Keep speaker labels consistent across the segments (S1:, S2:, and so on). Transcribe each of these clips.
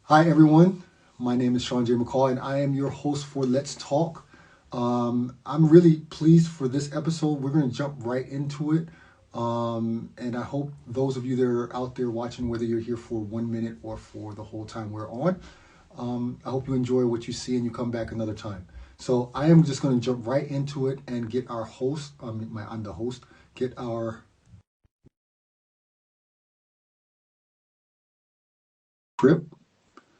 S1: Hi, everyone. My name is Sean J. McCall, and I am your host for Let's Talk. I'm really pleased for this episode. We're going to jump right into it. And I hope those of you that are out there watching, whether you're here for 1 minute or for the whole time we're on, I hope you enjoy what you see and you come back another time. So I am just going to jump right into it and get our host, I'm the host, get our script.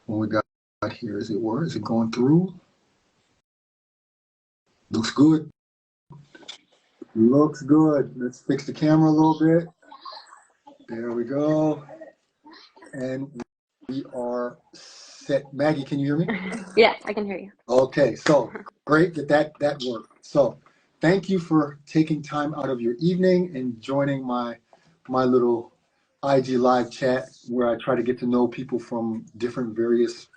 S1: What we got here, is it going through? Looks good. Looks good. Let's fix the camera a little bit. There we go. And we are set. Maggie, can you hear me?
S2: Yeah, I can hear you.
S1: Okay, so great that worked. So thank you for taking time out of your evening and joining my little IG live chat where I try to get to know people from various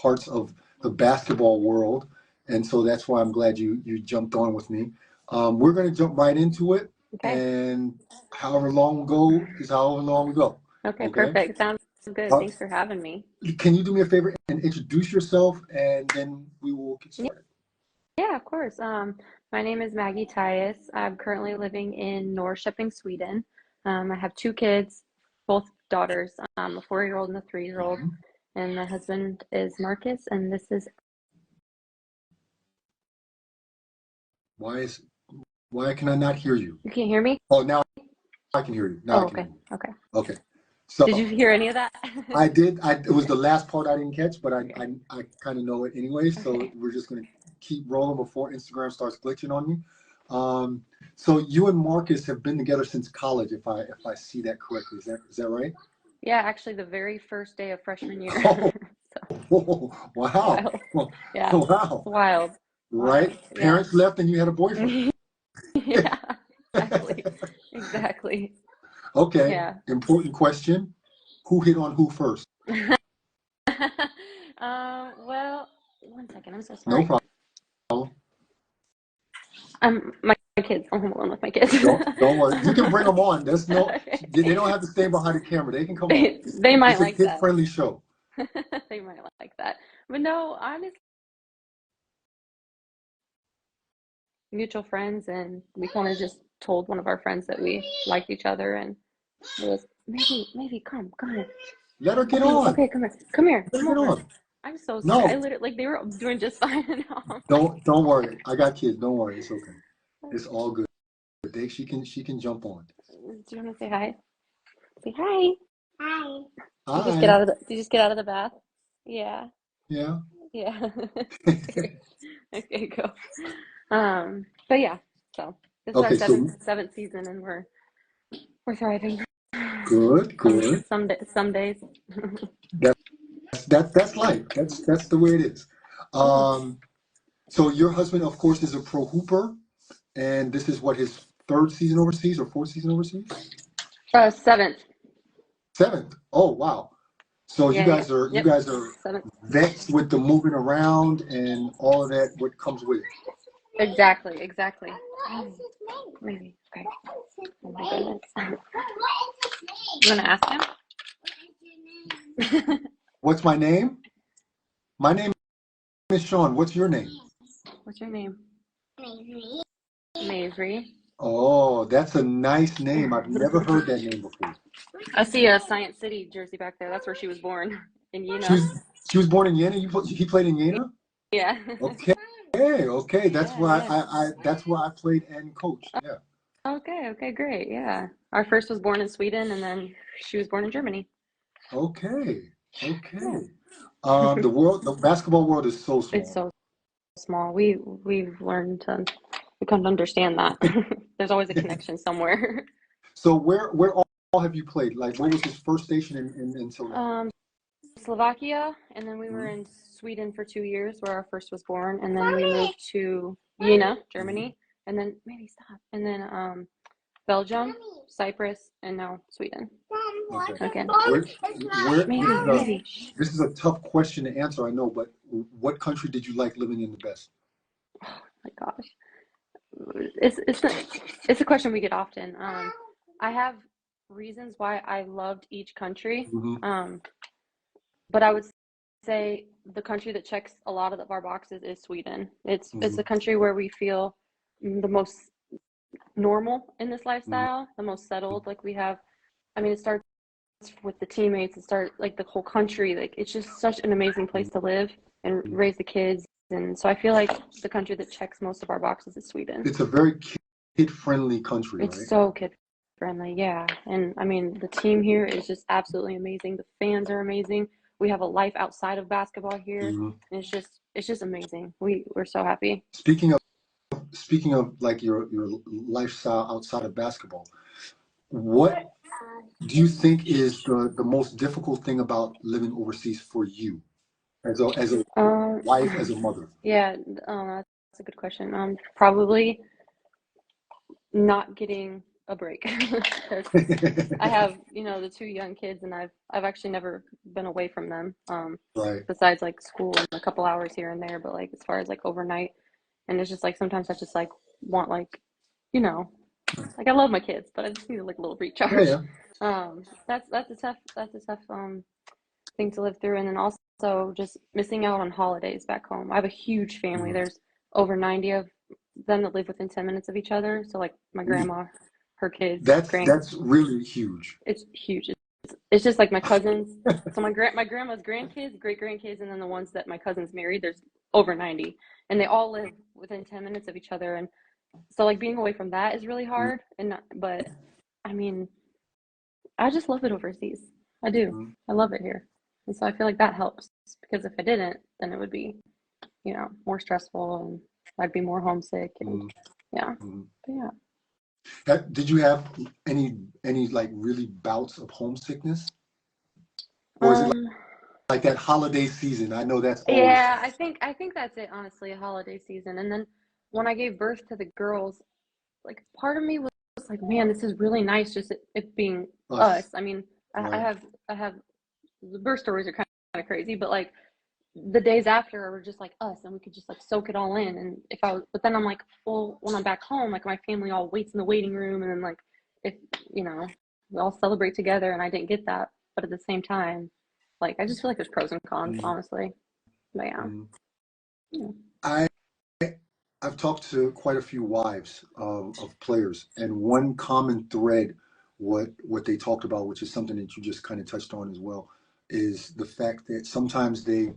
S1: parts of the basketball world. And so that's why I'm glad you jumped on with me. We're going to jump right into it,
S2: Okay.
S1: and however long we go is however long we go.
S2: Okay,
S1: Okay.
S2: perfect. Sounds good.
S1: Uh,
S2: Thanks for having me.
S1: can you do me a favor and introduce yourself, and then we will get
S2: Yeah,
S1: started?
S2: yeah, of course. My name is Maggie Tyus. I'm currently living in Norrköping, Sweden. I have two kids, both daughters, a 4-year-old and a 3-year-old.
S1: Mhm.
S2: And my husband is Marcus, and this is.
S1: Why is why can I not hear you?
S2: You can't hear me?
S1: Oh, now I can hear you. Now
S2: Oh,
S1: I can
S2: okay.
S1: hear you.
S2: Okay.
S1: Okay.
S2: Did
S1: So
S2: you hear any of that?
S1: I did. It was the last part I didn't catch, but I
S2: Okay.
S1: I, I kind of know it anyway. So
S2: Okay.
S1: we're just gonna keep rolling before Instagram starts glitching on me. Um, so you and Marcus have been together since college, if I see that correctly. Is that right?
S2: Yeah, actually, the very first day of freshman year.
S1: Oh,
S2: So
S1: wow.
S2: wild. Yeah,
S1: Wow.
S2: wild.
S1: Right?
S2: Wild. Yeah.
S1: Parents left and you had a boyfriend.
S2: Yeah, exactly. Exactly.
S1: Okay.
S2: Yeah.
S1: Important question. Who hit on who first?
S2: Well, one second. I'm so
S1: No
S2: sorry.
S1: problem.
S2: My kids. I'm home alone with my kids.
S1: Don't worry. You can bring them on. There's no.
S2: Okay.
S1: They don't have to stay behind the camera. They can come on.
S2: They might
S1: It's a
S2: like
S1: kid
S2: that.
S1: friendly show.
S2: They might like that. But no, honestly, mutual friends, and we kind of just told one of our friends that we liked each other, and it was maybe come here.
S1: Let her get
S2: Okay,
S1: on.
S2: okay, come here,
S1: Let her
S2: come
S1: get
S2: over.
S1: on.
S2: I'm so sorry. I
S1: No,
S2: literally like they were doing just fine, and I'm like,
S1: don't worry. I got kids. Don't worry. It's okay. It's
S2: do
S1: all good. She can jump on.
S2: you want to say hi? Say hi.
S3: Hi.
S1: Hi.
S2: Did you just get out of the bath? Yeah.
S1: Yeah.
S2: Yeah. Okay. Okay, go. But yeah, so this is our
S1: Okay. So
S2: seventh season, and we're thriving.
S1: good. Good.
S2: Some days.
S1: That's life. That's the way it is.
S2: Yeah.
S1: Um. So your husband, of course, is a pro hooper, and this is what his third season overseas or fourth season overseas?
S2: Seventh.
S1: Seventh. Oh wow. So you
S2: Yeah, yeah.
S1: guys are you
S2: Yep.
S1: guys are
S2: Seventh.
S1: vets with the moving around and all of that. What comes with it?
S2: Exactly, exactly. Maybe. Okay. Oh my goodness. You want to ask him?
S1: What's my name? My name is Sean. What's your name?
S2: What's your name?
S3: Mary.
S2: Mavry.
S1: Oh, that's a nice name. I've never heard that name before.
S2: I see a Science City jersey back there. That's where she was born in
S1: She
S2: Yena.
S1: was she was born in Jena. He played in Jena.
S2: Yeah.
S1: Okay, okay. That's
S2: Yeah,
S1: where
S2: yeah.
S1: I played and coached. Yeah.
S2: Okay, okay, great. Yeah. Our first was born in Sweden, and then she was born in Germany.
S1: Okay.
S2: Yeah.
S1: Okay. The basketball world is so
S2: It's
S1: small.
S2: so small. We've learned to we come to understand that. There's always a connection somewhere.
S1: So where all have you played? Like, what was his first station until now?
S2: Um, Slovakia, and then we were
S1: Mhm,
S2: in Sweden for 2 years, where our first was born, and then we moved to Jena,
S1: mhm.
S2: Germany, and then maybe stop, and then Belgium, Cyprus, and now Sweden
S1: Okay.
S2: again.
S1: Where
S2: Maybe, maybe.
S1: this is a tough question to answer, I know, but what country did you like living in the best?
S2: Oh my gosh, it's a question we get often. I have reasons why I loved each country.
S1: Hmm.
S2: Um, but I would say the country that checks a lot of our boxes is Sweden. It's
S1: Hmm.
S2: the country where we feel the most normal in this
S1: Hmm.
S2: lifestyle, the most settled. Like we have, I mean, it starts with the teammates, it starts like the whole country. Like it's just such an amazing place to live and raise the kids. And so I feel like the country that checks most of our boxes is Sweden.
S1: It's a very kid-friendly country,
S2: It's
S1: right?
S2: so kid friendly, yeah. And I mean, the team here is just absolutely amazing. The fans are amazing. We have a life outside of basketball here,
S1: Hmm.
S2: and it's just amazing. We're so happy.
S1: Speaking of like your lifestyle outside of basketball, what do you think is the most difficult thing about living overseas for you as a
S2: Um,
S1: wife, as a mother?
S2: yeah, that's a good question. Probably not getting a break because I have, the two young kids, and I've actually never been away from them.
S1: Right.
S2: Besides like school and a couple hours here and there, but like as far as like overnight, and it's just like sometimes I just like want like, you know, like I love my kids, but I just need like a little
S1: Yeah,
S2: recharge.
S1: yeah.
S2: That's a tough thing to live through, and then also just missing out on holidays back home. I have a huge family.
S1: Mhm.
S2: There's over 90 of them that live within 10 minutes of each other. So like my grandma, her kids,
S1: That's really huge.
S2: it's huge. It's just like my cousins. So my grandma's grandkids, great grandkids, and then the ones that my cousins married. There's over 90, and they all live within 10 minutes of each other. And so like being away from that is really hard. But I mean, I just love it overseas. I do.
S1: Mhm.
S2: I love it here, and so I feel like that helps because if I didn't, then it would be more stressful, and I'd be more homesick, and
S1: Mhm.
S2: yeah.
S1: Mhm.
S2: But yeah.
S1: Did you have any like really bouts of homesickness, or is it
S2: Um.
S1: like that holiday season? I know that's always
S2: Yeah, I
S1: tough.
S2: think I think that's it, honestly, a holiday season. And then when I gave birth to the girls, like part of me was like, man, this is really nice just it being
S1: Us,
S2: us. I mean, I
S1: right?
S2: have the birth stories are kind of crazy, but like the days after were just like us and we could just like soak it all in. And but then I'm like, well, when I'm back home, like my family all waits in the waiting room, and then like if you know, we all celebrate together, and I didn't get that. But at the same time, like I just feel like there's pros and cons,
S1: Mhm.
S2: honestly. But yeah.
S1: Mhm.
S2: Yeah.
S1: I I've talked to quite a few wives of players, and one common thread, what they talked about, which is something that you just kind of touched on as well, is the fact that sometimes they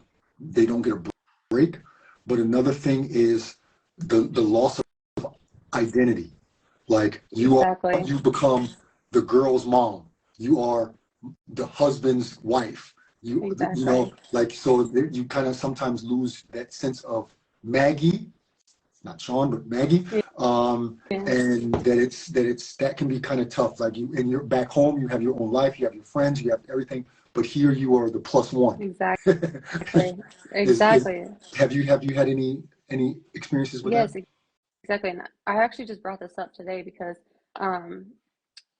S1: don't get a break, but another thing is the loss of identity. Like
S2: Exactly.
S1: you become the girl's mom, you are the husband's wife. You know,
S2: Exactly.
S1: like so you kind of sometimes lose that sense of Maggie, not Sean, but Maggie.
S2: Yeah.
S1: And that can be kind of tough. Like you, and you're back home, you have your own life, you have your friends, you have everything, but here you are the plus one.
S2: Exactly.
S1: Is
S2: Exactly.
S1: have you had any experiences with that?
S2: Yes, exactly. And I actually just brought this up today because, um,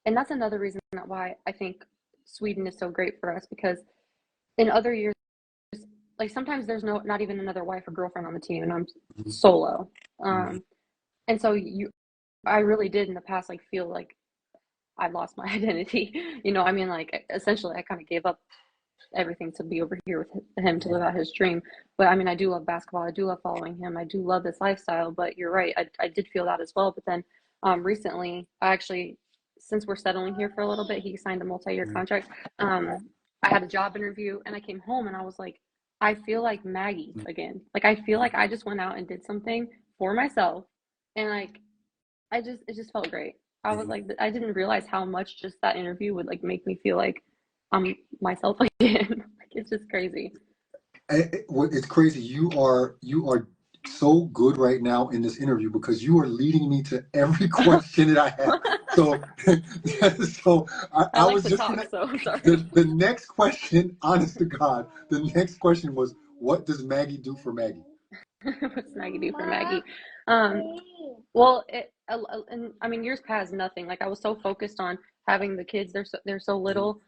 S2: and that's another reason that why I think Sweden is so great for us because in other years, like sometimes there's not even another wife or girlfriend on the team, and I'm solo.
S1: Mhm.
S2: Um, and so I really did in the past like feel like I lost my identity. I mean, like essentially, I kind of gave up everything to be over here with him to live out his dream. But I mean, I do love basketball. I do love following him. I do love this lifestyle. But you're right. I did feel that as well. But then recently, I actually, since we're settling here for a little bit, he signed a multi-year contract. I had a job interview and I came home and I was like, I feel like Maggie again. Like I feel like I just went out and did something for myself, and like it just felt great. I was
S1: Mhm.
S2: like, I didn't realize how much just that interview would like make me feel like I'm myself again. Like it's just crazy.
S1: It's crazy. You are so good right now in this interview because you are leading me to every question that I have. So, so
S2: I
S1: I
S2: like
S1: was
S2: to
S1: just
S2: talk,
S1: gonna.
S2: so
S1: The
S2: sorry.
S1: the next question, honest to God, the next question was, what does Maggie do for Maggie?
S2: What's Maggie do for Maggie? Um, well, and I mean, years past, nothing. Like I was so focused on having the kids. They're so
S1: Mhm.
S2: little.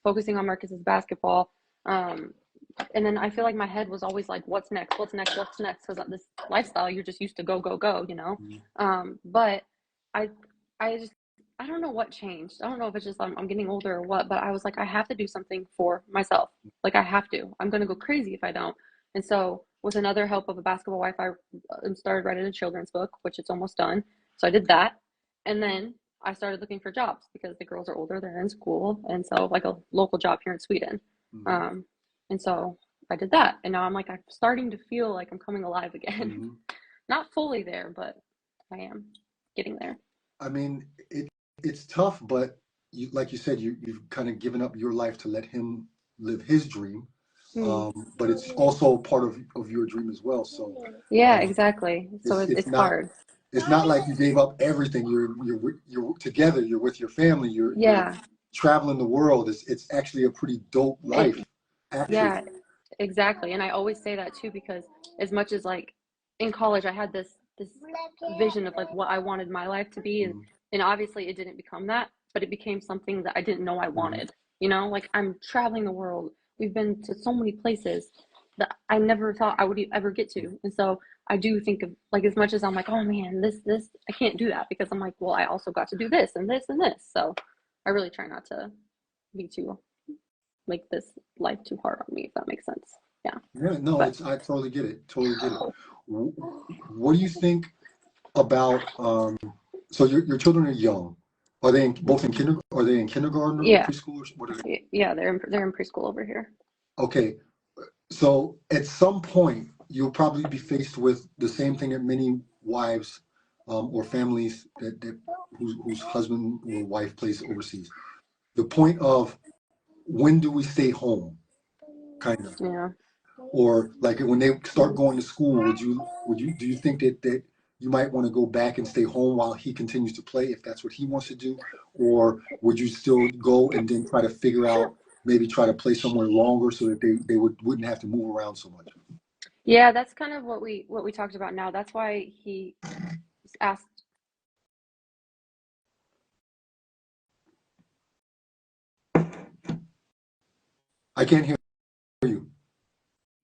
S2: Focusing on Marcus's basketball. Um, and then I feel like my head was always like, what's next? What's next? What's next? Because this lifestyle, you're just used to go, go, go.
S1: Mhm.
S2: But I, I just, I don't know what changed. I don't know if it's just I'm getting older or what, but I was like, I have to do something for myself. Like I have to. I'm gonna go crazy if I don't. And so, with another help of a basketball wife, I started writing a children's book, which it's almost done. So I did that, and then I started looking for jobs because the girls are older, they're in school, and so like a local job here in Sweden.
S1: Mm-hmm.
S2: And so I did that, and now I'm starting to feel like I'm coming alive again.
S1: Mm-hmm.
S2: Not fully there, but I am getting there.
S1: I mean, it's tough, but like you said, you've kind of given up your life to let him live his dream. But it's also part of your dream as well. So
S2: yeah, exactly. So it's
S1: not
S2: hard.
S1: it's not like you gave up everything. You're together. You're with your family. You're traveling the world. It's actually a pretty dope life. Actually.
S2: Yeah, exactly. And I always say that too because as much as like in college I had this vision of like what I wanted my life to be, and obviously it didn't become that, but it became something that I didn't know I wanted. You know, like I'm traveling the world. We've been to so many places that I never thought I would ever get to. And so I do think of like as much as I'm like, oh man, this I can't do that because I'm like, well, I also got to do this and this and this. So I really try not to be too make this life too hard on me, if that makes sense. Yeah.
S1: Yeah, no,
S2: But
S1: I totally get it. Totally get it. What do you think about so your children are young. Are they both in kindergarten? Are they in kindergarten or
S2: yeah,
S1: preschool? Or what are they?
S2: yeah, they're in preschool over here.
S1: Okay, so at some point you'll probably be faced with the same thing that many wives or families that whose husband or wife plays overseas. The point of when do we stay home, kind of,
S2: Yeah.
S1: or like when they start going to school, do you think that you might want to go back and stay home while he continues to play if that's what he wants to do, or would you still go and then try to figure out maybe try to play somewhere longer so that they wouldn't have to move around so much?
S2: Yeah, that's kind of what we talked about now. That's why he asked.
S1: I can't hear you
S2: You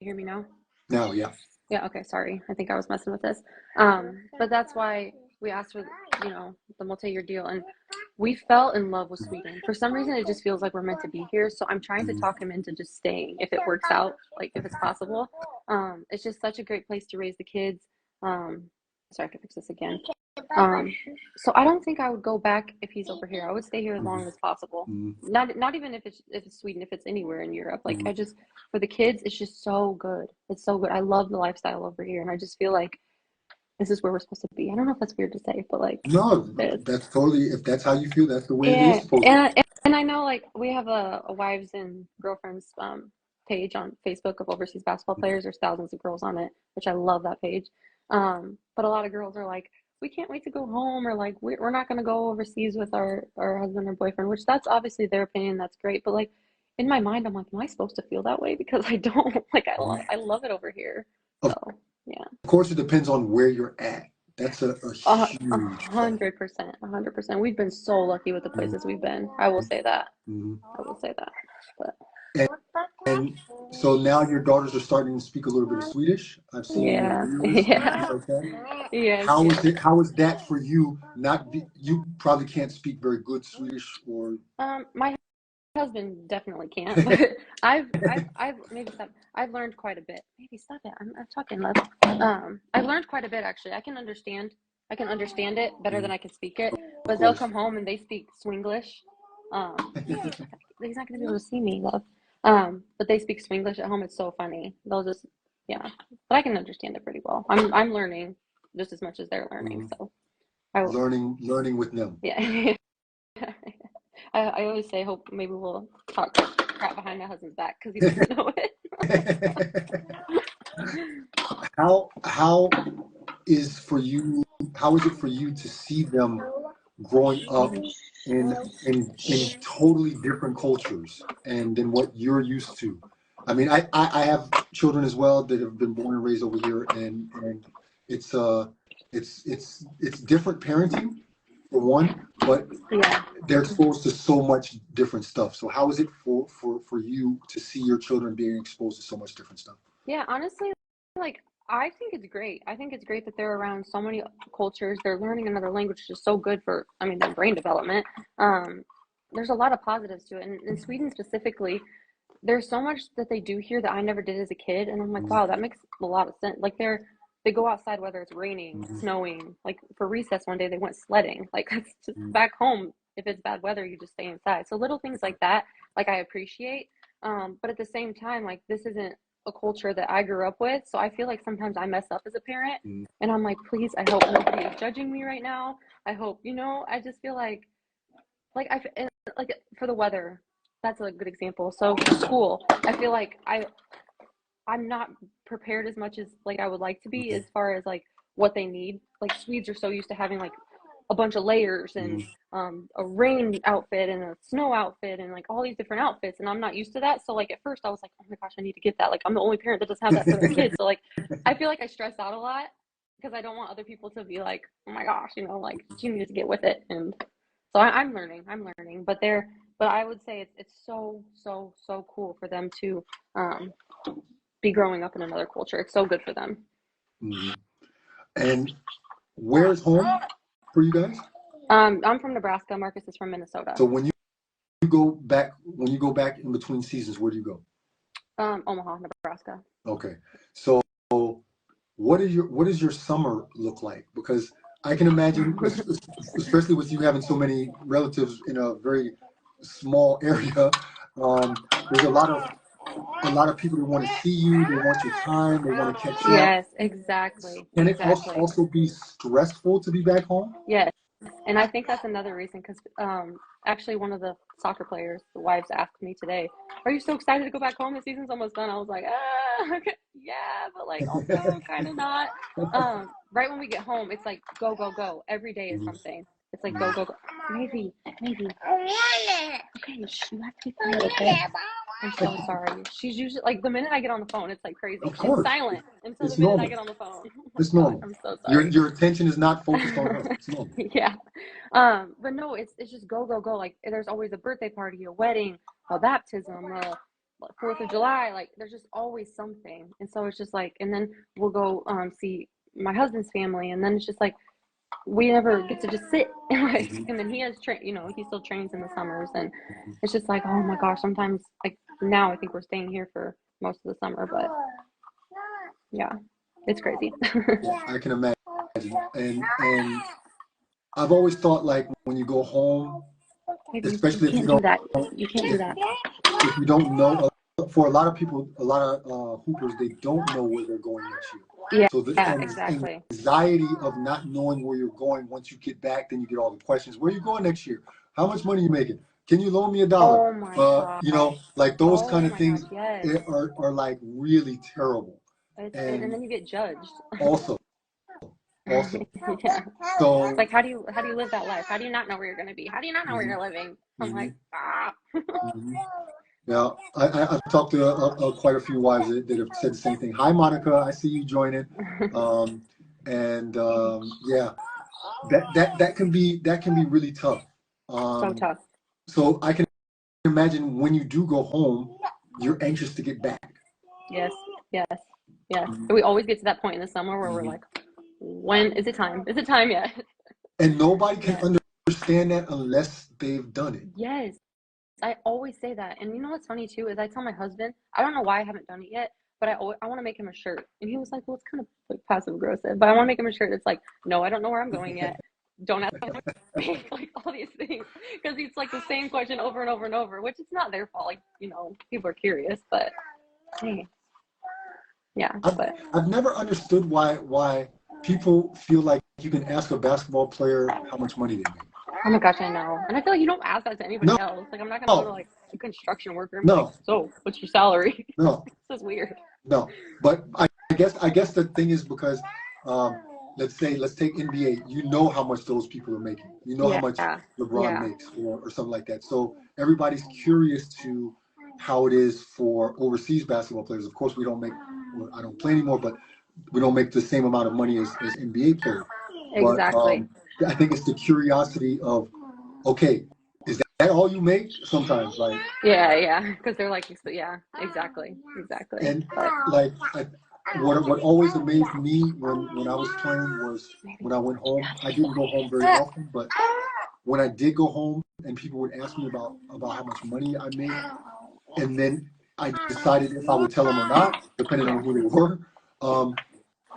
S2: hear me now?
S1: now. Yeah.
S2: Yeah, okay, sorry. I think I was messing with this. But that's why we asked for, the multi-year deal, and we fell in love with Sweden. For some reason, it just feels like we're meant to be here. So I'm trying to talk him into just staying if it works out, like if it's possible. It's just such a great place to raise the kids. Sorry, I can fix this again. So I don't think I would go back if he's over here. I would stay here as long as possible. Not even if it's Sweden, if it's anywhere in Europe. Like I just for the kids, it's just so good. It's so good. I love the lifestyle over here, and I just feel like this is where we're supposed to be. I don't know if that's weird to say, but like
S1: No, that's totally, if that's how you feel, that's the way it is supposed to be.
S2: and I know like we have a wives and girlfriends page on Facebook of overseas basketball players. There's thousands of girls on it, which I love that page. But a lot of girls are like, we can't wait to go home, or like we're not going to go overseas with our husband or boyfriend, which that's obviously their opinion. That's great. But like in my mind, I'm like, am I supposed to feel that way? Because I don't. Like I love it over here. So yeah.
S1: Of course, it depends on where you're at. That's a huge factor.
S2: 100%, 100%. We've been so lucky with the places we've been. I will say that. I will say that. But
S1: And so now your daughters are starting to speak a little bit of Swedish. I've seen
S2: yeah,
S1: videos,
S2: yeah,
S1: things like that.
S2: yes,
S1: How
S2: yes.
S1: is it? How is that for you? You probably can't speak very good Swedish, or
S2: My husband definitely can't, but I've maybe stop. I've learned quite a bit. Maybe stop it. I'm talking love. I've learned quite a bit actually. I can understand it better than I can speak it. But they'll come home and they speak Swinglish. He's not gonna be able to see me, love. But they speak Swinglish at home. It's so funny. They'll just yeah. But I can understand it pretty well. I'm learning just as much as they're learning. So I will,
S1: learning with them.
S2: yeah. I always say, hope maybe we'll talk crap behind my husband's back because he doesn't know it.
S1: How is for you? How is it for you to see them growing up in totally different cultures and than what you're used to? I mean, I have children as well that have been born and raised over here, and it's different parenting for one, but
S2: Yeah.
S1: they're exposed to so much different stuff. So how is it for you to see your children being exposed to so much different stuff?
S2: Yeah, honestly, like I think it's great. I think it's great that they're around so many cultures. They're learning another language, which is so good for, I mean, their brain development. Um, there's a lot of positives to it. And in Sweden specifically, there's so much that they do here that I never did as a kid. And I'm like, wow, that makes a lot of sense. Like they go outside whether it's raining, snowing. Like for recess one day, they went sledding. Like that's just back home. If it's bad weather, you just stay inside. So little things like that, like I appreciate. But at the same time, like this isn't a culture that I grew up with. So I feel like sometimes I mess up as a parent and I'm like, please, I hope nobody is judging me right now. I hope, I just feel like like for the weather, that's a good example. So for school, I feel like I'm not prepared as much as like I would like to be as far as like what they need. Like Swedes are so used to having like a bunch of layers and a rain outfit and a snow outfit and like all these different outfits, and I'm not used to that. So like at first I was like, oh my gosh, I need to get that. Like I'm the only parent that doesn't have that for their kids. So like I feel like I stress out a lot because I don't want other people to be like, oh my gosh, like you need to get with it. And so I'm learning, but I would say it's so cool for them to be growing up in another culture. It's so good for them.
S1: And where's home for you guys?
S2: I'm from Nebraska. Marcus is from Minnesota.
S1: So when you go back in between seasons, where do you go?
S2: Omaha, Nebraska.
S1: Okay. So what does your summer look like? Because I can imagine, especially with you having so many relatives in a very small area, there's a lot of people that want to see you, they want your time, they want to catch up.
S2: Yes, exactly.
S1: Can it also be stressful to be back home?
S2: Yes. And I think that's another reason because actually one of the soccer players, the wives asked me today, are you so excited to go back home? The season's almost done. I was like, yeah, but like also kind of not. Right when we get home, it's like go, go, go. Every day is something. It's like go, go, go. Maybe. Okay, you have to be quiet, okay? I'm so sorry. She's usually like the minute I get on the phone, it's like crazy. She's silent until
S1: It's
S2: the minute
S1: normal.
S2: I get on the phone.
S1: It's normal.
S2: I'm so sorry.
S1: Your attention is not focused on her. It's normal.
S2: Yeah. But no, it's just go, go, go. Like there's always a birthday party, a wedding, a baptism, a 4th of July. Like there's just always something. And so it's just like, and then we'll go see my husband's family, and then it's just like we never get to just sit and then he has he still trains in the summers, and it's just like, oh my gosh, sometimes like now I think we're staying here for most of the summer, but yeah, it's crazy.
S1: I can imagine. And I've always thought like when you go home, especially if you don't
S2: do that.
S1: If you don't know, for a lot of people, a lot of hoopers, they don't know where they're going next year.
S2: Yeah,
S1: so the
S2: exactly.
S1: anxiety of not knowing where you're going, once you get back, then you get all the questions. Where are you going next year? How much money are you making? Can you loan me $1?
S2: Oh my God.
S1: Like those kind of things
S2: yes.
S1: are like really terrible.
S2: And then you get judged.
S1: Also.
S2: Yeah.
S1: So
S2: it's like, how do you live that life? How do you not know where you're going to be? How do you not know where you're living? I'm like,
S1: Yeah, I've talked to quite a few wives that have said the same thing. Hi, Monica, I see you joining. Yeah, that can be really tough.
S2: So tough.
S1: So I can imagine when you do go home, you're anxious to get back.
S2: Yes. We always get to that point in the summer where we're like, when is it time? Is it time yet?
S1: And nobody can understand that unless they've done it.
S2: Yes. I always say that. And you know what's funny too is I tell my husband, I don't know why I haven't done it yet, but I want to make him a shirt. And he was like, well, it's kind of like passive aggressive, but I want to make him a shirt that's like, no, I don't know where I'm going yet. Don't ask me like all these things, because it's like the same question over and over and over, which it's not their fault. Like, people are curious, but hey, yeah.
S1: I've never understood why people feel like you can ask a basketball player how much money they make.
S2: Oh my gosh, I know. And I feel like you don't ask that to anybody else. Like, I'm not going to go to like a construction worker and be like, so what's your salary?
S1: No.
S2: This is weird.
S1: No. But I guess the thing is because let's take NBA. You know how much those people are making. You know how much LeBron makes or something like that. So everybody's curious to how it is for overseas basketball players. Of course, I don't play anymore, but we don't make the same amount of money as NBA players.
S2: Exactly.
S1: But I think it's the curiosity of, okay, is that all you make? Sometimes, like.
S2: Yeah, because they're like, yeah, exactly.
S1: And like, what always amazed me when I was playing was when I went home. I didn't go home very often, but when I did go home and people would ask me about how much money I made, and then I decided if I would tell them or not, depending on who they were.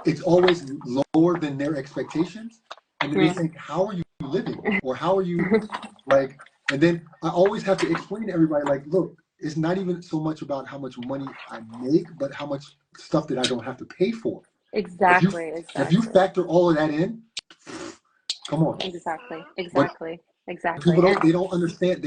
S1: It's always lower than their expectations, and then they think, "How are you living?" or "How are you like?" And then I always have to explain to everybody, like, "Look, it's not even so much about how much money I make, but how much stuff that I don't have to pay for."
S2: Exactly,
S1: If you factor all of that in, come on.
S2: Exactly.
S1: But people
S2: And
S1: don't understand.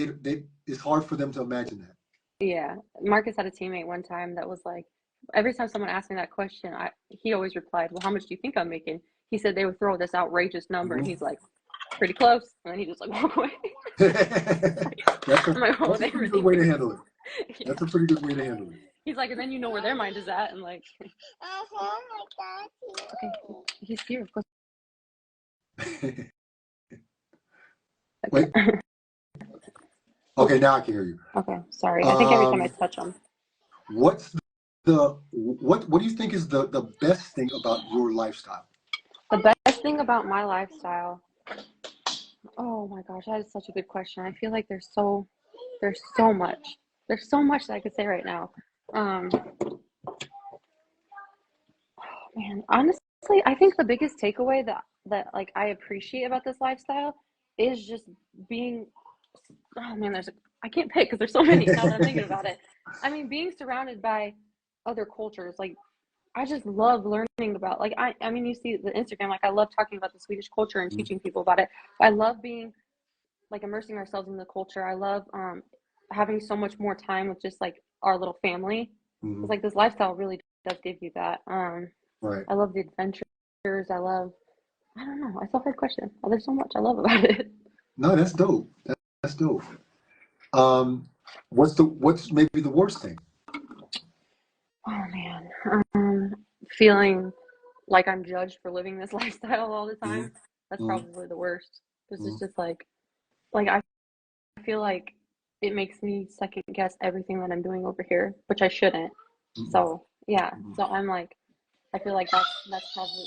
S1: It's hard for them to imagine that.
S2: yeah, Marcus had a teammate one time that was like, every time someone asked me that question, he always replied, "Well, how much do you think I'm making?" He said they would throw this outrageous number, and he's like, "Pretty close," and then he just like walk away.
S1: That's a pretty good way to handle it.
S2: Yeah.
S1: That's a pretty good way to handle it.
S2: He's like, and then you know where their mind is at, and like, okay, he's here.
S1: Wait. Okay, now I can hear you.
S2: Okay, sorry. I think every time I touch him.
S1: What do you think is the best thing about your lifestyle?
S2: The best thing about my lifestyle. Oh my gosh, that is such a good question. I feel like there's so much. There's so much that I could say right now. Oh man, honestly, I think the biggest takeaway that like I appreciate about this lifestyle is just being. Oh man, I can't pick because there's so many now that I'm thinking about it. I mean, being surrounded by other cultures, like I just love learning about. Like I mean, you see the Instagram. Like I love talking about the Swedish culture and teaching people about it. I love being like immersing ourselves in the culture. I love having so much more time with just like our little family. It's like this lifestyle really does give you that.
S1: Right.
S2: I love the adventures. I don't know. I still have a question. Oh, there's so much I love about it.
S1: No, that's dope. That's dope. What's maybe the worst thing?
S2: Oh man, feeling like I'm judged for living this lifestyle all the time. That's probably the worst. Because it's just like I feel like it makes me second guess everything that I'm doing over here, which I shouldn't. So yeah, so I'm like, I feel like that's probably.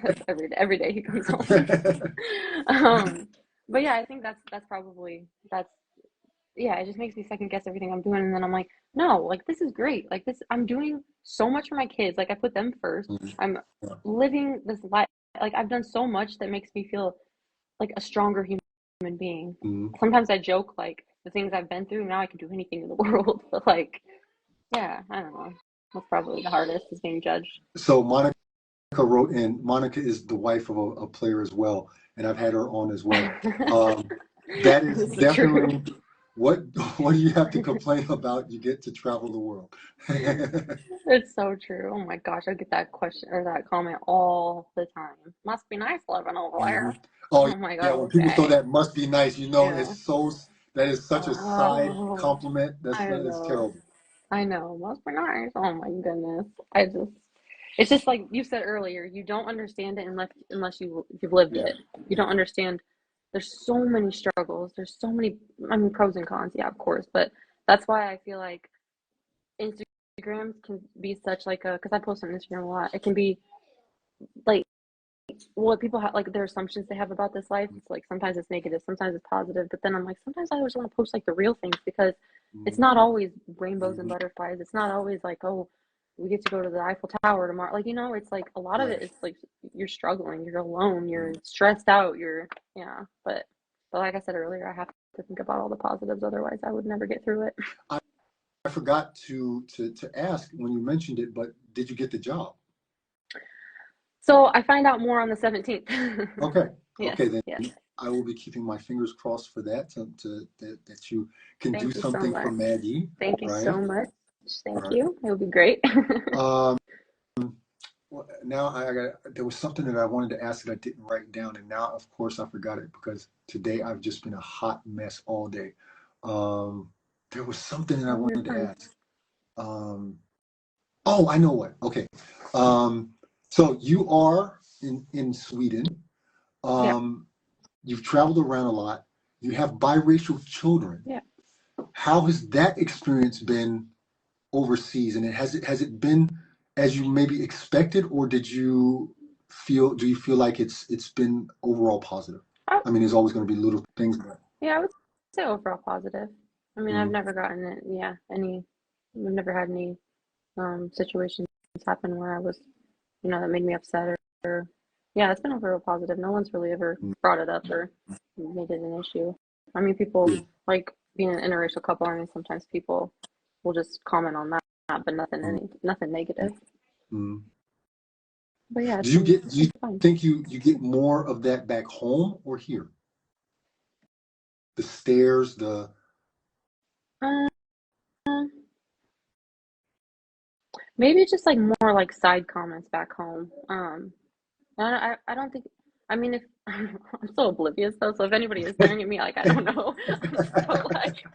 S2: That's every day he comes home. But yeah, I think that's probably yeah, it just makes me second guess everything I'm doing, and then I'm like, no, like this is great. Like this, I'm doing so much for my kids. Like I put them first. I'm living this life. Like I've done so much that makes me feel like a stronger human being. Sometimes I joke like the things I've been through. Now I can do anything in the world. But like, yeah, I don't know. That's probably the hardest is being judged.
S1: So Monica wrote in. Monica is the wife of a player as well, and I've had her on as well. That is definitely. What do you have to complain about? You get to travel the world.
S2: It's so true. Oh my gosh, I get that question or that comment all the time. Must be nice living over there.
S1: Oh
S2: my
S1: yeah,
S2: god.
S1: when people throw that "must be nice," that is such a side
S2: Oh,
S1: compliment.
S2: I
S1: That is
S2: know.
S1: terrible.
S2: I know. Must be nice. Oh my goodness. It's just like you said earlier, you don't understand it unless you've lived it. You don't understand. There's so many struggles. There's so many, I mean, pros and cons, yeah, of course, but that's why I feel like Instagram can be such like because I post on Instagram a lot. It can be like what people have, like their assumptions they have about this life. It's like sometimes it's negative, sometimes it's positive, but then I'm like, sometimes I always want to post like the real things because it's not always rainbows and butterflies. It's not always like, oh, we get to go to the Eiffel Tower tomorrow. Like, it's like a lot of it is like you're struggling, you're alone, you're stressed out, yeah. But like I said earlier, I have to think about all the positives. Otherwise, I would never get through it.
S1: I forgot to ask when you mentioned it, but did you get the job?
S2: So I find out more on the 17th.
S1: Okay.
S2: Yes,
S1: Okay, then
S2: yes.
S1: I will be keeping my fingers crossed for that that you can
S2: Thank
S1: do
S2: you
S1: something
S2: so
S1: for
S2: much.
S1: Maggie.
S2: Thank you so much. Thank
S1: Right.
S2: you. It would be great.
S1: Now there was something that I wanted to ask that I didn't write down, and now of course I forgot it because today I've just been a hot mess all day. There was something that I wanted to ask. Oh, I know what. Okay. So you are in Sweden.
S2: Yeah.
S1: You've traveled around a lot. You have biracial children.
S2: Yeah.
S1: How has that experience been overseas, and has it been as you maybe expected, or do you feel like it's been overall positive?
S2: I,
S1: I mean, there's always going to be little things, but
S2: yeah, I would say overall positive. I mean, I've
S1: mm,
S2: never gotten it, yeah, I've never had any situations happen where I was, that made me upset or yeah, it's been overall positive. No one's really ever
S1: mm,
S2: brought it up or made it an issue. I mean, people
S1: good.
S2: like being an interracial couple. I mean, sometimes people will just comment on that, but
S1: Mm,
S2: nothing negative.
S1: mm.
S2: But yeah,
S1: Do
S2: it's
S1: you
S2: been fun.
S1: think you get more of that back home or here? The stares, the
S2: Uh, Maybe just like more like side comments back home. I don't think. I mean, if I'm so oblivious though, so if anybody is staring at me, like I don't know. So like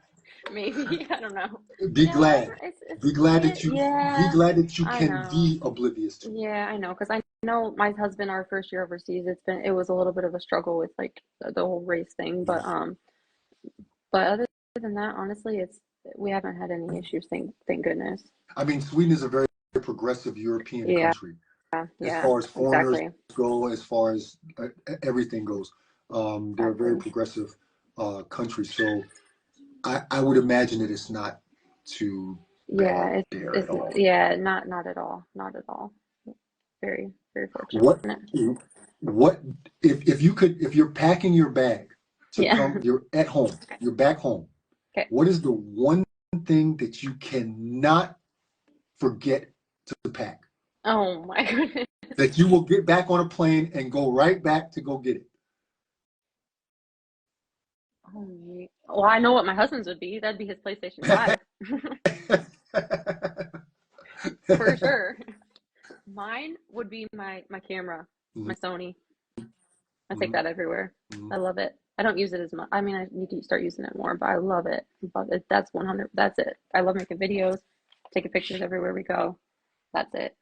S2: maybe I don't know.
S1: be
S2: Yeah, well,
S1: glad.
S2: it's
S1: Be glad
S2: yeah,
S1: that
S2: yeah.
S1: you
S2: I
S1: can
S2: know.
S1: be oblivious to it.
S2: Yeah, I know. Because I know my husband, our first year overseas, it was a little bit of a struggle with like the whole race thing, but other than that, honestly, it's we haven't had any issues. Thank goodness.
S1: I mean, Sweden is a very progressive European
S2: Yeah,
S1: country as
S2: yeah,
S1: far as foreigners
S2: exactly.
S1: go, as far as everything goes. They're a very
S2: Exactly.
S1: progressive country, so I would imagine that it's not too bad
S2: Yeah,
S1: there at
S2: it's
S1: all.
S2: yeah, not at all. Not at all. Very, very fortunate.
S1: What what if you're packing your bag to
S2: Yeah.
S1: come, you're at home, you're back home.
S2: Okay.
S1: What is the one thing that you cannot forget to pack?
S2: Oh my goodness.
S1: That you will get back on a plane and go right back to go get it.
S2: Oh, well, I know what my husband's would be. That'd be his PlayStation 5. For sure. Mine would be my camera, my
S1: Mhm,
S2: Sony. I take
S1: mhm,
S2: that everywhere.
S1: mhm.
S2: I love it. I don't use it as much. I mean, I need to start using it more, but I love it. Love it. That's 100. That's it. I love making videos, taking pictures everywhere we go. That's it.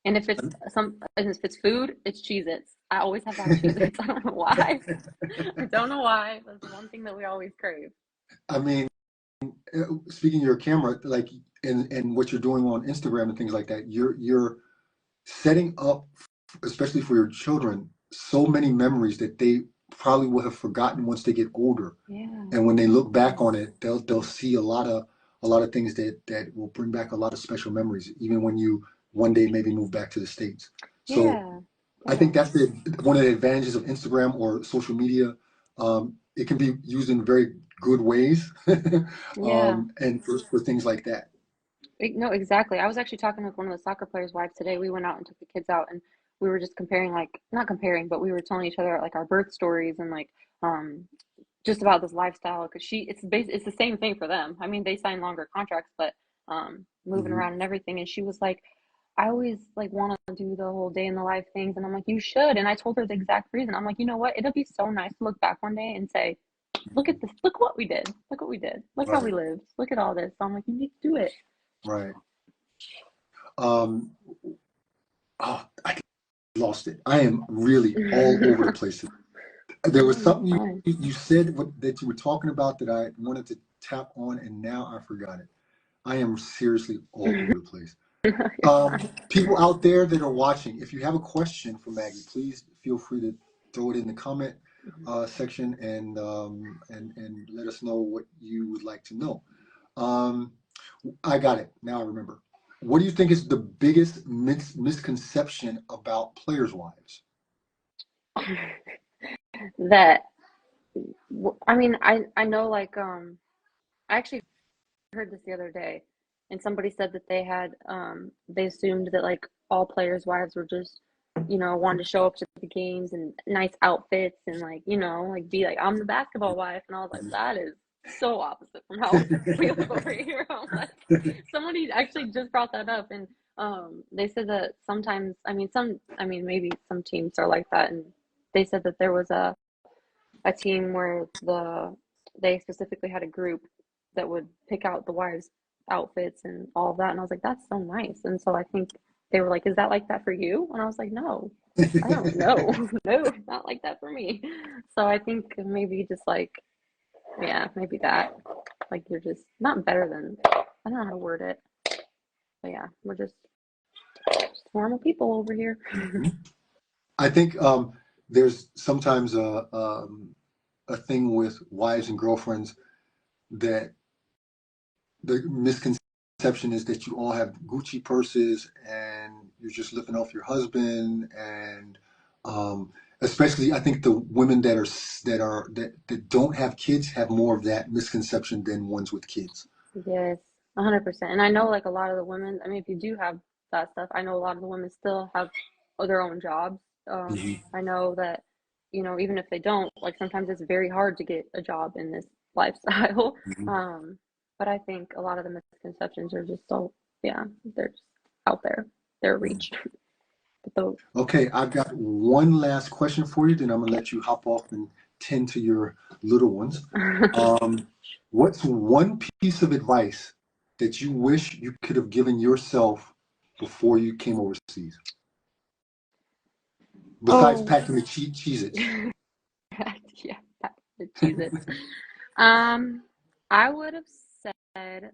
S2: And if it's food, it's Cheez-Its. I always have to have Cheez-Its. I don't know why. I don't know why. That's the one thing that we always crave.
S1: I mean, speaking of your camera, like and what you're doing on Instagram and things like that, you're setting up, especially for your children, so many memories that they probably will have forgotten once they get older.
S2: Yeah.
S1: And when they look back
S2: Yeah.
S1: on it, they'll see a lot of things that will bring back a lot of special memories, even when you one day maybe move back to the States. So
S2: Yeah.
S1: I think
S2: Yeah.
S1: that's one of the advantages of Instagram or social media. It can be used in very good ways,
S2: Yeah.
S1: and for things like that.
S2: No, exactly. I was actually talking with one of the soccer players' wives today. We went out and took the kids out, and we were just comparing, like, not comparing, but we were telling each other like our birth stories and like um just about this lifestyle because it's the same thing for them. I mean, they sign longer contracts, but moving
S1: Hmm.
S2: around and everything. And she was like, I always like want to do the whole day in the life things, and I'm like, you should. And I told her the exact reason. I'm like, you know what? It'll be so nice to look back one day and say, look at this, look what we did, look what we did, look how we
S1: Right,
S2: lived, look at all this. So I'm like, you need to do it.
S1: right. Um, oh, I lost it. I am really all over the place. There was
S2: No, you're
S1: something
S2: fine.
S1: you said that you were talking about that I wanted to tap on, and now I forgot it. I am seriously all over the place.
S2: You're fine.
S1: People out there that are watching, if you have a question for Maggie, please feel free to throw it in the comment section and let us know what you would like to know. Um, I got it. Now I remember. What do you think is the biggest misconception about players' wives?
S2: That I mean, I know like I actually heard this the other day, and somebody said that they assumed that like all players' wives were just wanted to show up to the games and nice outfits and like like be like I'm the basketball wife, and I was like that is so opposite from how we live over here. I'm like somebody actually just brought that up, and they said that sometimes I mean maybe some teams are like that, and they said that there was a team where they specifically had a group that would pick out the wives' outfits and all of that. And I was like, that's so nice. And so I think they were like, is that like that for you? And I was like, no, I don't know. No, not like that for me. So I think maybe just like, yeah, maybe that. Like you're just not better than, I don't know how to word it. yeah, we're just normal people over here.
S1: I think there's sometimes a thing with wives and girlfriends that the misconception is that you all have Gucci purses and you're just living off your husband, and especially I think the women that don't have kids have more of that misconception than ones with kids.
S2: Yes, 100%. And I know like a lot of the women, I mean, if you do have that stuff, I know a lot of the women still have their own jobs.
S1: Hmm.
S2: I know that, even if they don't, like sometimes it's very hard to get a job in this lifestyle.
S1: Hmm.
S2: But I think a lot of the misconceptions are just so, yeah, they're just out there. They're reached. But the,
S1: Okay, I've got one last question for you, then I'm gonna let you hop off and tend to your little ones. Um, what's one piece of advice that you wish you could have given yourself before you came overseas? Besides
S2: oh,
S1: packing the Cheez-Its.
S2: yeah, the Cheez-Its. Um, I would have said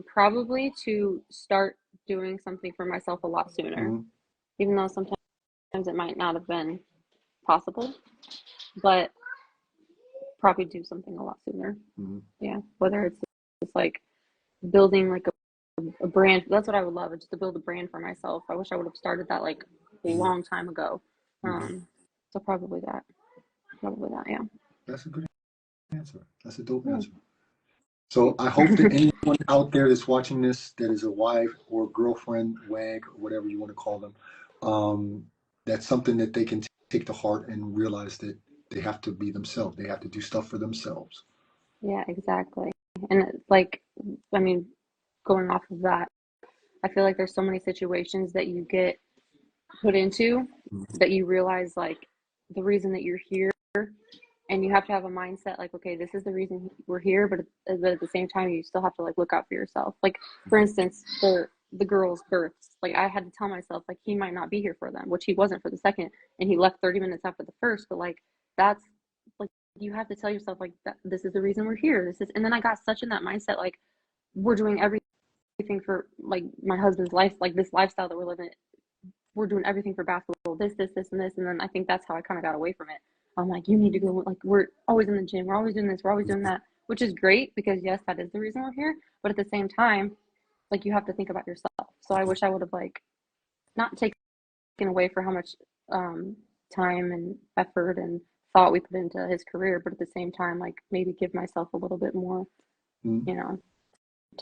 S2: probably to start doing something for myself a lot sooner,
S1: Mhm,
S2: even though sometimes it might not have been possible, but probably do something a lot sooner.
S1: mhm,
S2: Yeah, whether it's just like building like a brand. That's what I would love, just to build a brand for myself. I wish I would have started that like a
S1: mhm,
S2: long time ago.
S1: mhm.
S2: So probably that. Probably that, yeah.
S1: That's a good answer. That's a dope
S2: Yeah.
S1: answer. So I hope that anyone out there that's watching this that is a wife or girlfriend, wag, or whatever you want to call them, that's something that they can take to heart and realize that they have to be themselves. They have to do stuff for themselves.
S2: Yeah, exactly. And it's like, I mean, going off of that, I feel like there's so many situations that you get put into
S1: Mhm,
S2: that you realize like the reason that you're here, and you have to have a mindset like, okay, this is the reason we're here, but at the same time you still have to like look out for yourself. Like for instance, the girls' births, like I had to tell myself like he might not be here for them, which he wasn't for the second, and he left 30 minutes after the first, but like that's like you have to tell yourself like that, this is the reason we're here. This is, and then I got such in that mindset like we're doing everything for like my husband's life, like this lifestyle that we're living, we're doing everything for basketball, this, and this. And then I think that's how I kind of got away from it. I'm like, you need to go, like, we're always in the gym, we're always doing this, we're always doing that, which is great because, yes, that is the reason we're here. But at the same time, like, you have to think about yourself. So I wish I would have, like, not taken away for how much time and effort and thought we put into his career, but at the same time, like, maybe give myself a little bit more,
S1: mhm.
S2: you know,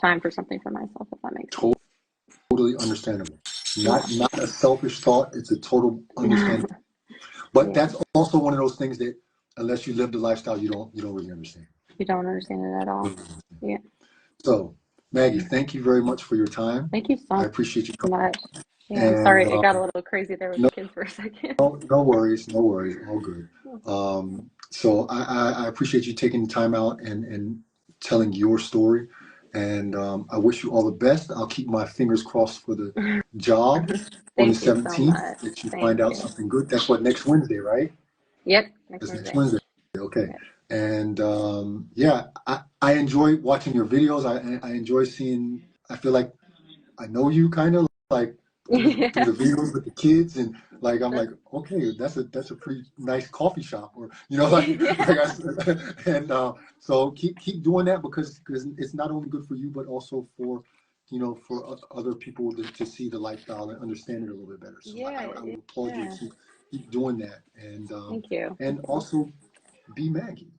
S2: time for something for myself, if that makes sense.
S1: Totally understandable.
S2: Yeah.
S1: Not a selfish thought. It's a total understanding. But
S2: Yeah.
S1: that's also one of those things that unless you live the lifestyle, you don't really understand.
S2: You don't understand it at all. Yeah.
S1: So, Maggie, thank you very much for your time.
S2: Thank you
S1: I
S2: so
S1: appreciate you coming.
S2: much. Yeah, I'm
S1: And
S2: sorry it got a little crazy there with
S1: no,
S2: the kids for a second.
S1: no worries, no worries, all good. So I appreciate you taking the time out and telling your story. And I wish you all the best. I'll keep my fingers crossed for the job on the
S2: Thank you so
S1: 17th
S2: much.
S1: that you find
S2: Thank
S1: out
S2: you.
S1: something good. That's what, next Wednesday, right?
S2: Yep, next
S1: That's next
S2: Wednesday.
S1: Wednesday. Okay.
S2: Yep.
S1: And yeah, I enjoy watching your videos. I enjoy seeing, I feel like I know you kind of like through
S2: Yeah.
S1: the videos with the kids, and like I'm like, okay, that's a pretty nice coffee shop, or like I said, and so keep doing that because it's not only good for you but also for for other people to see the lifestyle and understand it a little bit better. So
S2: Yeah,
S1: I will applaud you
S2: yeah.
S1: to keep doing that,
S2: Thank you.
S1: and
S2: Thank you.
S1: also be Maggie.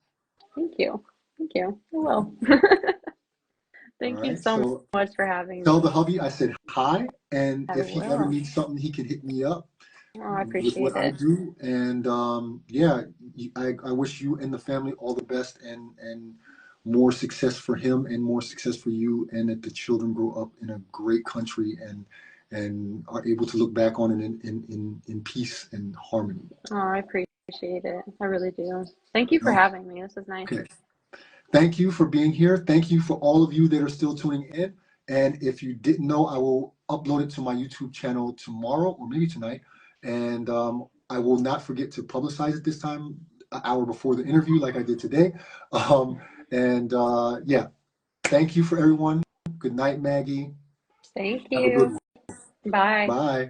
S2: Thank you. Thank you. I will.
S1: All
S2: Thank you
S1: right,
S2: so
S1: so
S2: much for having
S1: tell
S2: me.
S1: the hubby I said hi, and
S2: I
S1: if he ever
S2: will.
S1: needs something, he can hit me up
S2: Oh, I
S1: with
S2: appreciate
S1: what I
S2: it.
S1: do. And yeah, I wish you and the family all the best, and more success for him and more success for you, and that the children grow up in a great country and are able to look back on it in peace and harmony.
S2: Oh, I appreciate it. I really do. Thank you for
S1: No?
S2: having me. This is nice.
S1: Okay. Thank you for being here. Thank you for all of you that are still tuning in. And if you didn't know, I will upload it to my YouTube channel tomorrow or maybe tonight. And I will not forget to publicize it this time, an hour before the interview, like I did today. Um, and yeah, thank you for everyone. Good night, Maggie.
S2: Thank
S1: Have a good
S2: you.
S1: one.
S2: Bye.
S1: Bye.